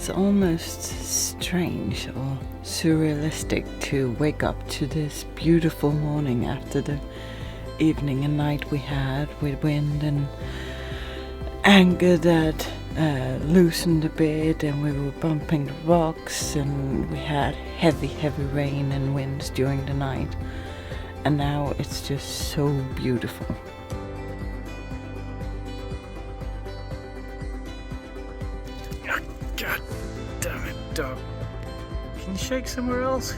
It's almost strange or surrealistic to wake up to this beautiful morning after the evening and night we had with wind and anchor that loosened a bit, and we were bumping the rocks, and we had heavy rain and winds during the night, and now it's just so beautiful. God damn it, dog. Can you shake somewhere else?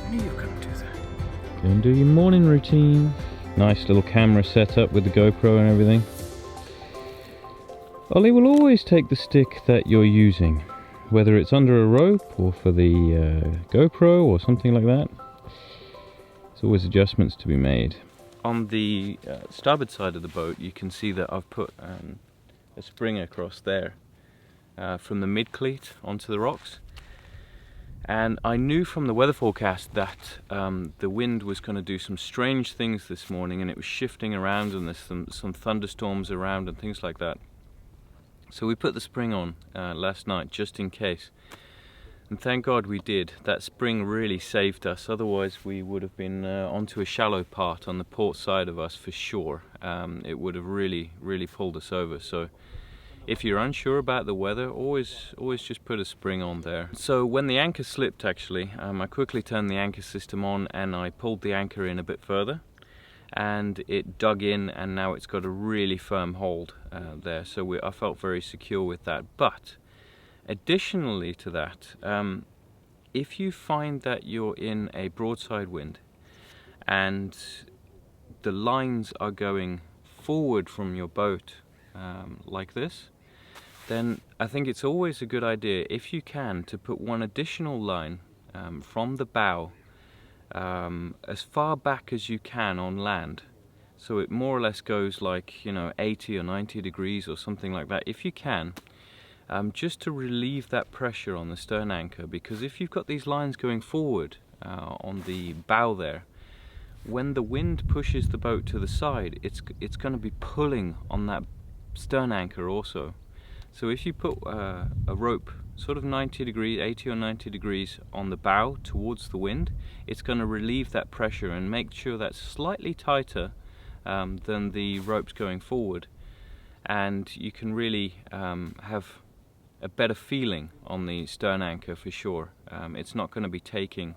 I knew you were going to do that. Go and do your morning routine. Nice little camera set up with the GoPro and everything. Ollie will always take the stick that you're using, whether it's under a rope or for the GoPro or something like that. There's always adjustments to be made. On the starboard side of the boat, you can see that I've put a spring across there from the mid-cleat onto the rocks. And I knew from the weather forecast that the wind was going to do some strange things this morning, and it was shifting around, and there's some thunderstorms around and things like that. So we put the spring on last night just in case, and thank God we did. That spring really saved us, otherwise we would have been onto a shallow part on the port side of us for sure. It would have really pulled us over. So if you're unsure about the weather, always just put a spring on there. So when the anchor slipped, actually, I quickly turned the anchor system on and I pulled the anchor in a bit further, and it dug in, and now it's got a really firm hold there. So I felt very secure with that. But additionally to that, if you find that you're in a broadside wind and the lines are going forward from your boat like this, then I think it's always a good idea, if you can, to put one additional line from the bow as far back as you can on land. So it more or less goes like, 80 or 90 degrees or something like that, if you can, just to relieve that pressure on the stern anchor. Because if you've got these lines going forward on the bow there, when the wind pushes the boat to the side, it's going to be pulling on that stern anchor also. So if you put a rope sort of 90 degrees, 80 or 90 degrees on the bow towards the wind, it's going to relieve that pressure and make sure that's slightly tighter than the ropes going forward, and you can really have a better feeling on the stern anchor for sure. It's not going to be taking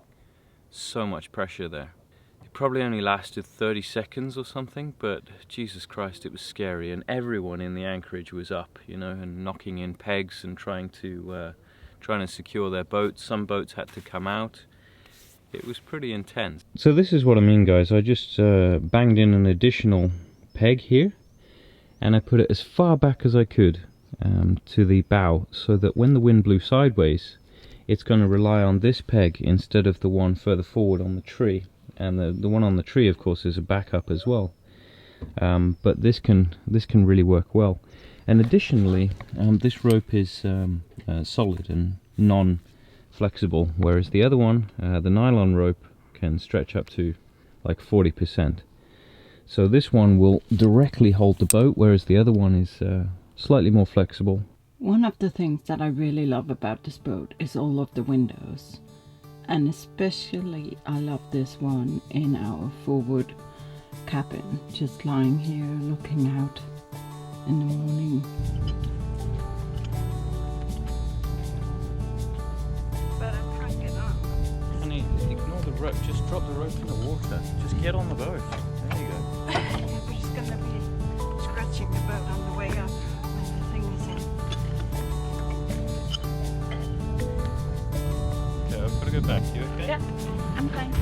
so much pressure there. It probably only lasted 30 seconds or something, but Jesus Christ, it was scary, and everyone in the anchorage was up, and knocking in pegs and trying to secure their boats. Some boats had to come out. It was pretty intense. So this is what I mean, guys. I just banged in an additional peg here, and I put it as far back as I could to the bow, so that when the wind blew sideways, it's going to rely on this peg instead of the one further forward on the tree. And the one on the tree, of course, is a backup as well. But this can really work well. And additionally, this rope is solid and non-flexible, whereas the other one, the nylon rope, can stretch up to like 40%. So this one will directly hold the boat, whereas the other one is slightly more flexible. One of the things that I really love about this boat is all of the windows. And especially I love this one in our forward cabin, just lying here looking out in the morning. Better crank it up. Honey, ignore the rope, just drop the rope in the water. Just get on the boat. There you go. We're just going to be scratching the boat on the way up when the thing is in. Okay, I've got to go back. You okay? Yeah, I'm fine.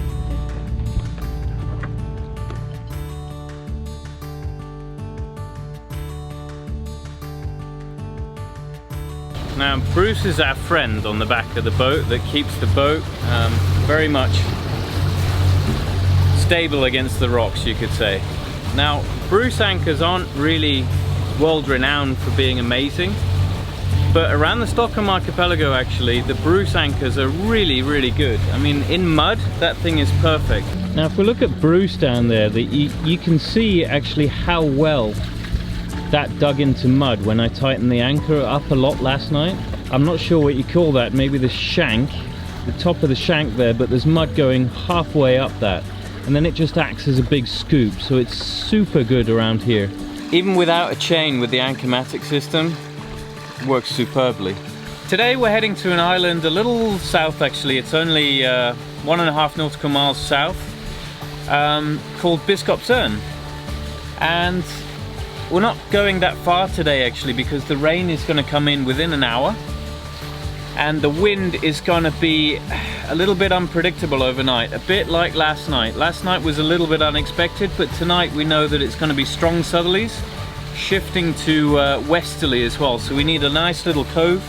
Now Bruce is our friend on the back of the boat that keeps the boat very much stable against the rocks, you could say. Now Bruce anchors aren't really world renowned for being amazing, but around the Stockholm archipelago actually the Bruce anchors are really good. I mean, in mud that thing is perfect. Now if we look at Bruce down there, you can see actually how well that dug into mud when I tightened the anchor up a lot last night. I'm not sure what you call that, maybe the shank, the top of the shank there, but there's mud going halfway up that. And then it just acts as a big scoop, so it's super good around here. Even without a chain with the Anchormatic system, it works superbly. Today we're heading to an island a little south actually, it's only 1.5 nautical miles south, called Biskopsön. And we're not going that far today actually because the rain is going to come in within an hour. And the wind is going to be a little bit unpredictable overnight, a bit like last night. Last night was a little bit unexpected, but tonight we know that it's going to be strong southerlies, shifting to westerly as well. So we need a nice little cove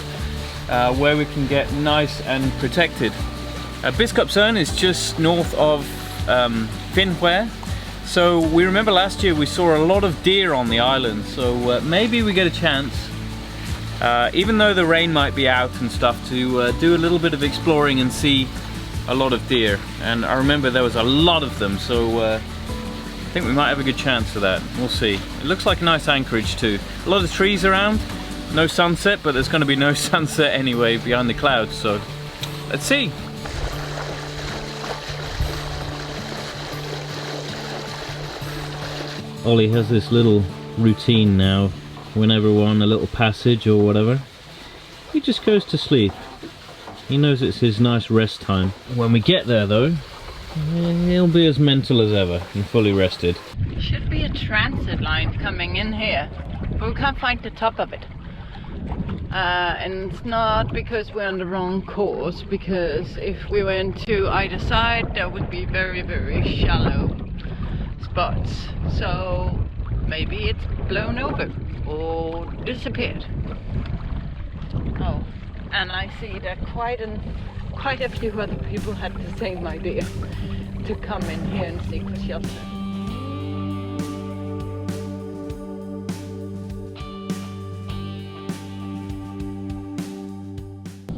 where we can get nice and protected. Biskopsön is just north of Vesterö. So we remember last year we saw a lot of deer on the island, so maybe we get a chance, even though the rain might be out and stuff, to do a little bit of exploring and see a lot of deer. And I remember there was a lot of them, so I think we might have a good chance of that. We'll see. It looks like a nice anchorage too. A lot of trees around, no sunset, but there's going to be no sunset anyway behind the clouds, so let's see. Ollie has this little routine now. Whenever we're on a little passage or whatever, he just goes to sleep. He knows it's his nice rest time. When we get there though, he'll be as mental as ever and fully rested. There should be a transit line coming in here, but we can't find the top of it. And it's not because we're on the wrong course, because if we went to either side there would be very, very shallow spots. So maybe it's blown over or disappeared. Oh, and I see that quite a few other people had the same idea, to come in here and seek for shelter.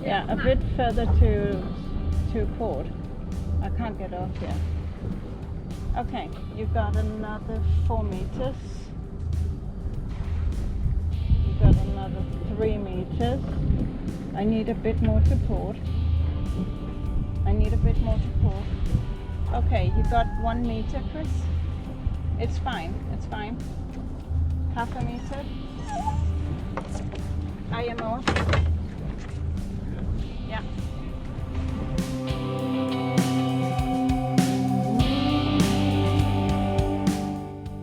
Yeah, a bit further to port. I can't get off here. Okay, you've got another 4 meters. You've got another 3 meters. I need a bit more to port. I need a bit more to port. Okay, you got 1 meter, Chris. It's fine, it's fine. Half a meter. IMO. Yeah.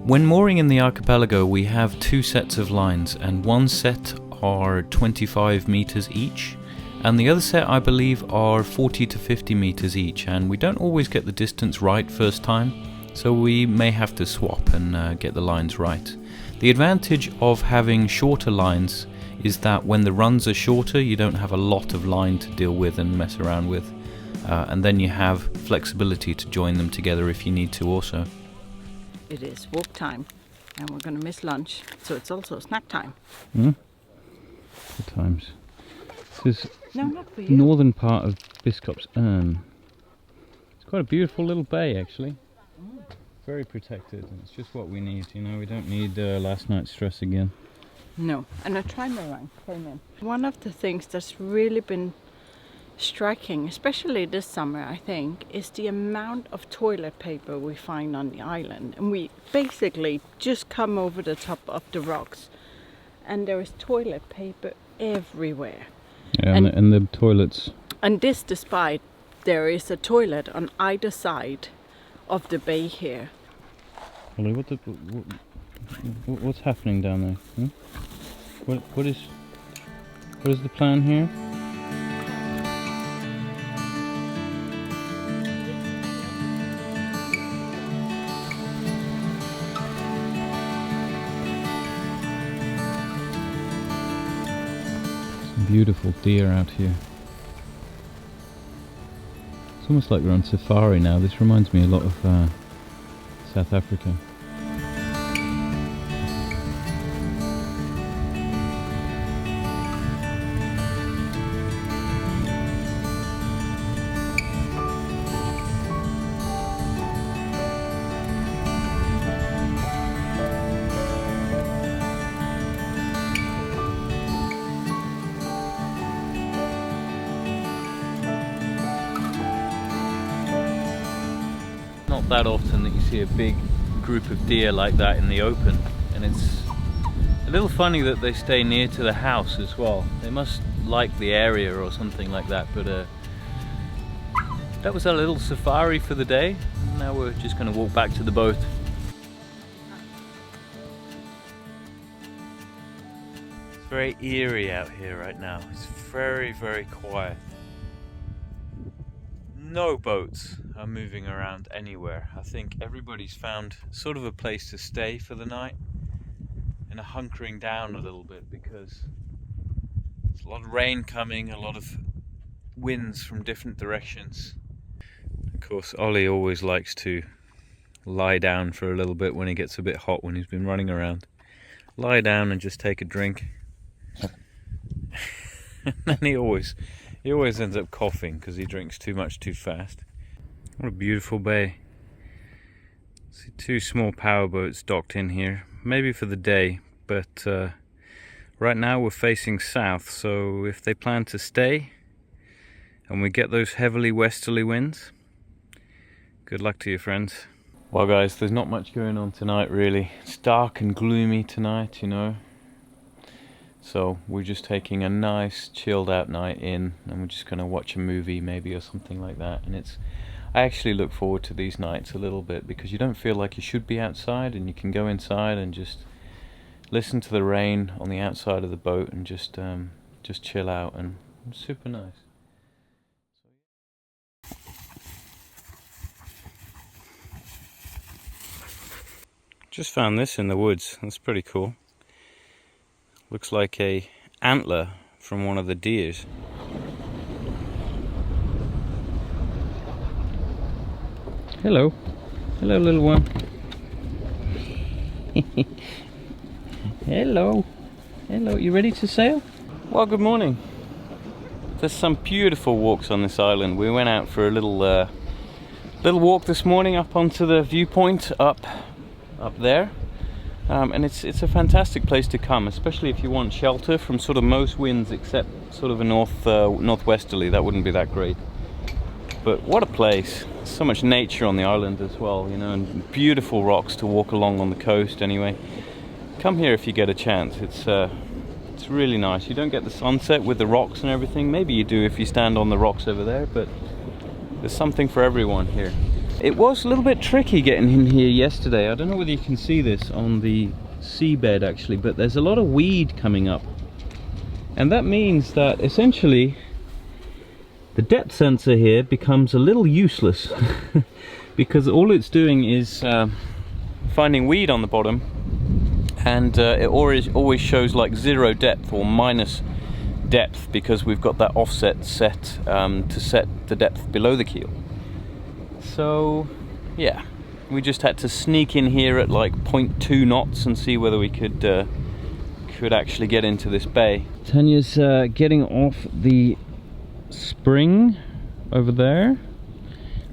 When mooring in the archipelago, we have 2 sets of lines, and one set are 25 meters each, and the other set I believe are 40 to 50 meters each, and we don't always get the distance right first time, so we may have to swap and get the lines right. The advantage of having shorter lines is that when the runs are shorter, you don't have a lot of line to deal with and mess around with, and then you have flexibility to join them together if you need to also. It is walk time, and we're going to miss lunch, so it's also snack time. Good times. This is No, not for you. northern part of Biskopsön. It's quite a beautiful little bay actually. Very protected. It's just what we need, you know, we don't need last night's stress again. No, and a trimarine came in. One of the things that's really been striking, especially this summer I think, is the amount of toilet paper we find on the island. And we basically just come over the top of the rocks and there is toilet paper everywhere. Yeah, and the toilets. And this despite there is a toilet on either side of the bay here. Ollie, what's happening down there? What is the plan here? Some beautiful deer out here. It's almost like we're on safari now. This reminds me a lot of South Africa. not that often that you see a big group of deer like that in the open, and it's a little funny that they stay near to the house as well. They must like the area or something like that, but that was our little safari for the day. Now we're just going to walk back to the boat. It's very eerie out here right now. It's very, very quiet. No boats are moving around anywhere. I think everybody's found sort of a place to stay for the night and are hunkering down a little bit because there's a lot of rain coming, a lot of winds from different directions. Of course, Ollie always likes to lie down for a little bit when it gets a bit hot, when he's been running around. Lie down and just take a drink. And then he always ends up coughing because he drinks too much too fast. What a beautiful bay. See 2 small powerboats docked in here, maybe for the day, but right now we're facing south, so if they plan to stay and we get those heavily westerly winds, good luck to you, friends. Well guys, there's not much going on tonight really. It's dark and gloomy tonight, you know. So we're just taking a nice chilled out night in, and we're just going to watch a movie maybe or something like that. And I actually look forward to these nights a little bit because you don't feel like you should be outside, and you can go inside and just listen to the rain on the outside of the boat and just chill out, and it's super nice. Just found this in the woods. That's pretty cool. Looks like a antler from one of the deers. Hello. Hello, little one. Hello. Hello. You ready to sail? Well, good morning. There's some beautiful walks on this island. We went out for a little walk this morning up onto the viewpoint up there. And it's a fantastic place to come, especially if you want shelter from sort of most winds except sort of a northwesterly. That wouldn't be that great. But what a place. So much nature on the island as well, you know, and beautiful rocks to walk along on the coast anyway. Come here if you get a chance. It's really nice. You don't get the sunset with the rocks and everything. Maybe you do if you stand on the rocks over there, but there's something for everyone here. It was a little bit tricky getting in here yesterday. I don't know whether you can see this on the seabed actually, but there's a lot of weed coming up. And that means that essentially the depth sensor here becomes a little useless because all it's doing is finding weed on the bottom, and it always shows like 0 depth or minus depth because we've got that offset set to set the depth below the keel. So yeah, we just had to sneak in here at like 0.2 knots and see whether we could actually get into this bay. Tanya's getting off the spring over there.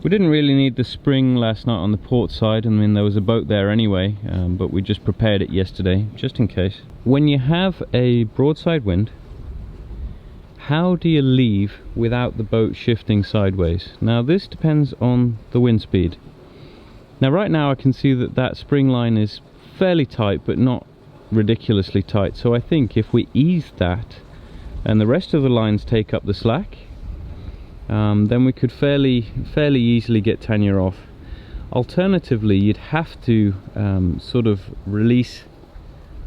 We didn't really need the spring last night on the port side. I mean, there was a boat there anyway, but we just prepared it yesterday just in case. When you have a broadside wind, how do you leave without the boat shifting sideways? Now this depends on the wind speed. Now right now I can see that spring line is fairly tight but not ridiculously tight, so I think if we ease that and the rest of the lines take up the slack, then we could fairly easily get Tanya off. Alternatively, you'd have to sort of release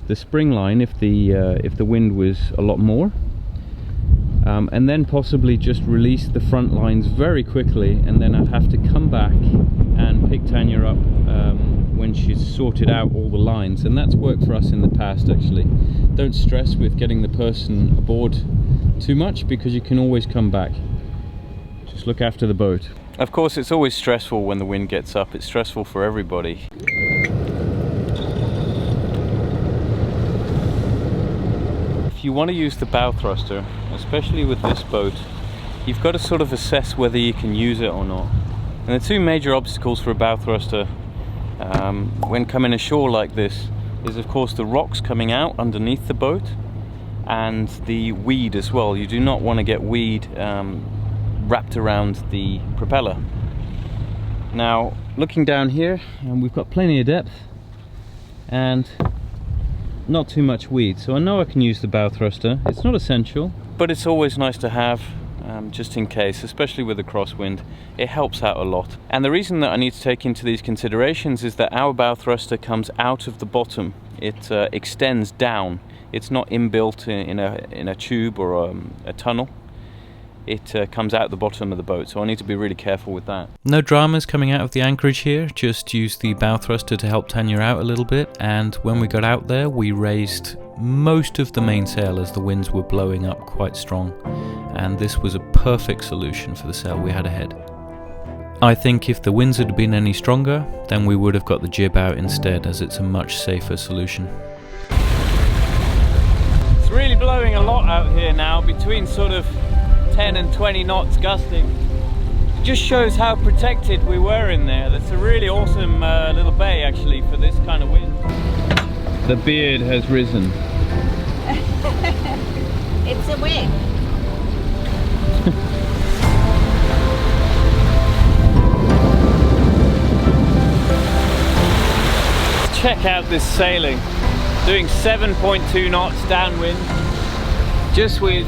the spring line if the wind was a lot more. And then possibly just release the front lines very quickly, and then I'd have to come back and pick Tanya up when she's sorted out all the lines, and that's worked for us in the past actually. Don't stress with getting the person aboard too much because you can always come back. Just look after the boat. Of course it's always stressful when the wind gets up. It's stressful for everybody. If you want to use the bow thruster, especially with this boat, you've got to sort of assess whether you can use it or not. And the two major obstacles for a bow thruster when coming ashore like this is of course the rocks coming out underneath the boat and the weed as well. You do not want to get weed wrapped around the propeller. Now, looking down here, and we've got plenty of depth and not too much weed, so I know I can use the bow thruster. It's not essential, but it's always nice to have, just in case, especially with a crosswind. It helps out a lot. And the reason that I need to take into these considerations is that our bow thruster comes out of the bottom. It extends down. It's not inbuilt in a tube or a tunnel. It comes out the bottom of the boat, so I need to be really careful with that. No dramas coming out of the anchorage here, just use the bow thruster to help Tanya out a little bit, and when we got out there we raised most of the mainsail as the winds were blowing up quite strong, and this was a perfect solution for the sail we had ahead. I think if the winds had been any stronger, then we would have got the jib out instead, as it's a much safer solution. It's really blowing a lot out here now, between sort of 10 and 20 knots gusting. It just shows how protected we were in there. That's a really awesome little bay actually for this kind of wind. The beard has risen. It's a wig. Check out this sailing. Doing 7.2 knots downwind, just with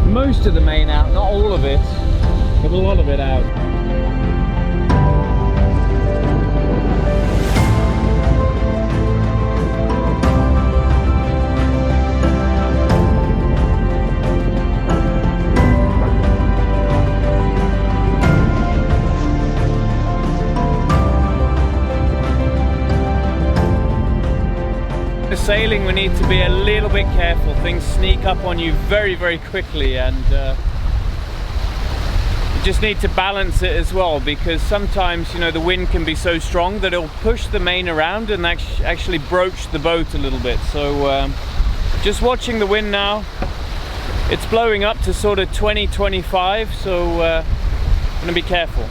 most of the main out, not all of it, but a lot of it out. Sailing, we need to be a little bit careful. Things sneak up on you very, very quickly, and you just need to balance it as well, because sometimes, you know, the wind can be so strong that it'll push the main around and actually broach the boat a little bit. So just watching the wind now. It's blowing up to sort of 20-25, so I'm gonna be careful.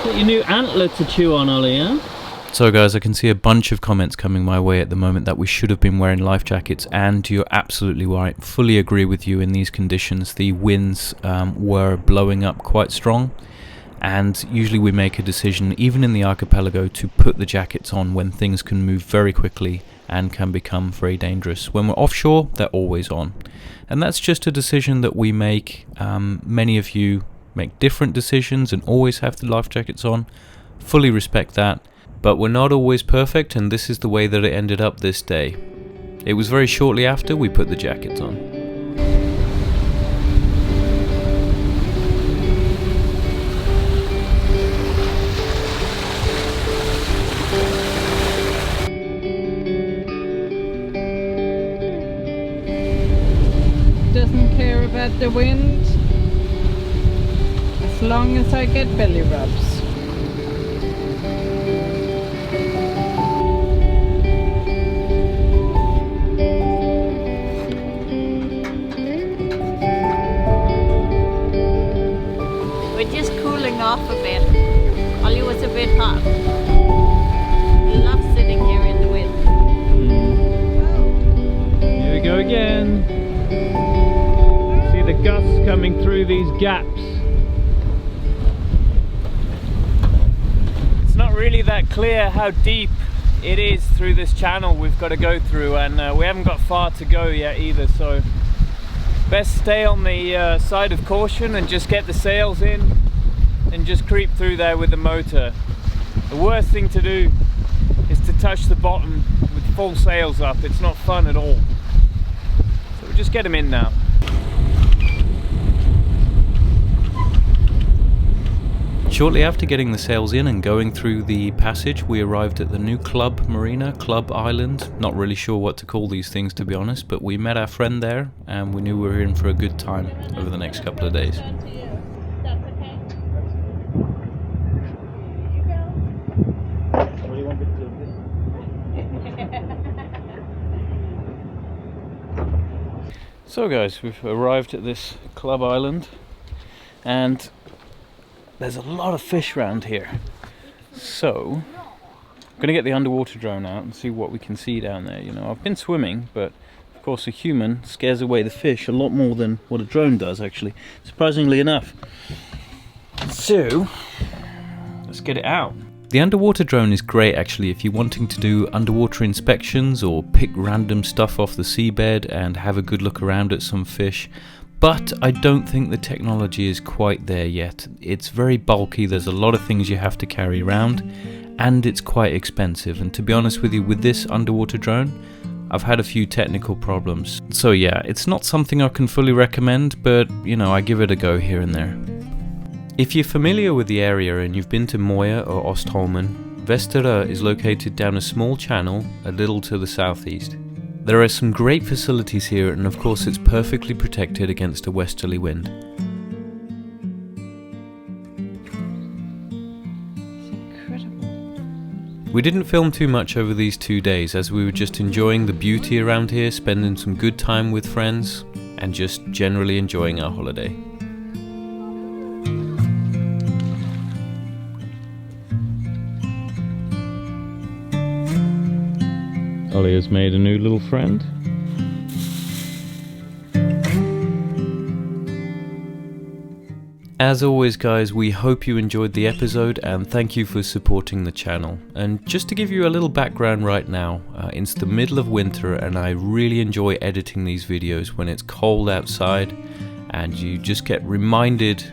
Got your new antler to chew on, Ollie, huh? So guys, I can see a bunch of comments coming my way at the moment that we should have been wearing life jackets, and you're absolutely right. Fully agree with you. In these conditions, the winds were blowing up quite strong, and usually we make a decision, even in the archipelago, to put the jackets on when things can move very quickly and can become very dangerous. When we're offshore, they're always on. And that's just a decision that we make. Many of you make different decisions and always have the life jackets on. Fully respect that. But we're not always perfect, and this is the way that it ended up this day. It was very shortly after we put the jackets on. Doesn't care about the wind as long as I get belly rubs. Off a bit. Ollie was a bit hot. He loves sitting here in the wind. Here we go again. See the gusts coming through these gaps. It's not really that clear how deep it is through this channel we've got to go through, and we haven't got far to go yet either, so best stay on the side of caution and just get the sails in and just creep through there with the motor. The worst thing to do is to touch the bottom with full sails up. It's not fun at all. So we'll just get them in now. Shortly after getting the sails in and going through the passage, we arrived at the new club marina, Club Island. Not really sure what to call these things, to be honest, but we met our friend there and we knew we were in for a good time over the next couple of days. So guys, we've arrived at this club island, and there's a lot of fish around here. So I'm gonna get the underwater drone out and see what we can see down there. You know, I've been swimming, but of course a human scares away the fish a lot more than what a drone does, actually, surprisingly enough. So, let's get it out. The underwater drone is great actually if you're wanting to do underwater inspections or pick random stuff off the seabed and have a good look around at some fish. But I don't think the technology is quite there yet. It's very bulky, there's a lot of things you have to carry around, and it's quite expensive. And to be honest with you, with this underwater drone, I've had a few technical problems. So yeah, it's not something I can fully recommend, but you know, I give it a go here and there. If you're familiar with the area and you've been to Moya or Ostholmen, Vesterö is located down a small channel a little to the southeast. There are some great facilities here, and of course it's perfectly protected against a westerly wind. We didn't film too much over these 2 days as we were just enjoying the beauty around here, spending some good time with friends, and just generally enjoying our holiday. Ollie has made a new little friend. As always guys, we hope you enjoyed the episode and thank you for supporting the channel. And just to give you a little background right now, it's the middle of winter and I really enjoy editing these videos when it's cold outside and you just get reminded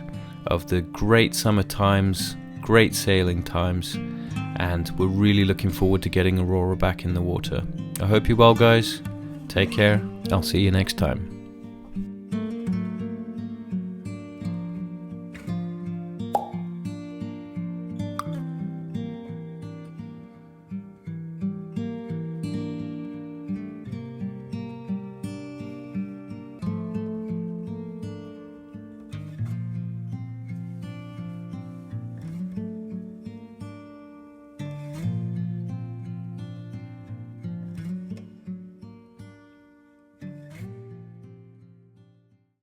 of the great summer times, great sailing times, and we're really looking forward to getting Aurora back in the water. I hope you're well guys, take care, I'll see you next time.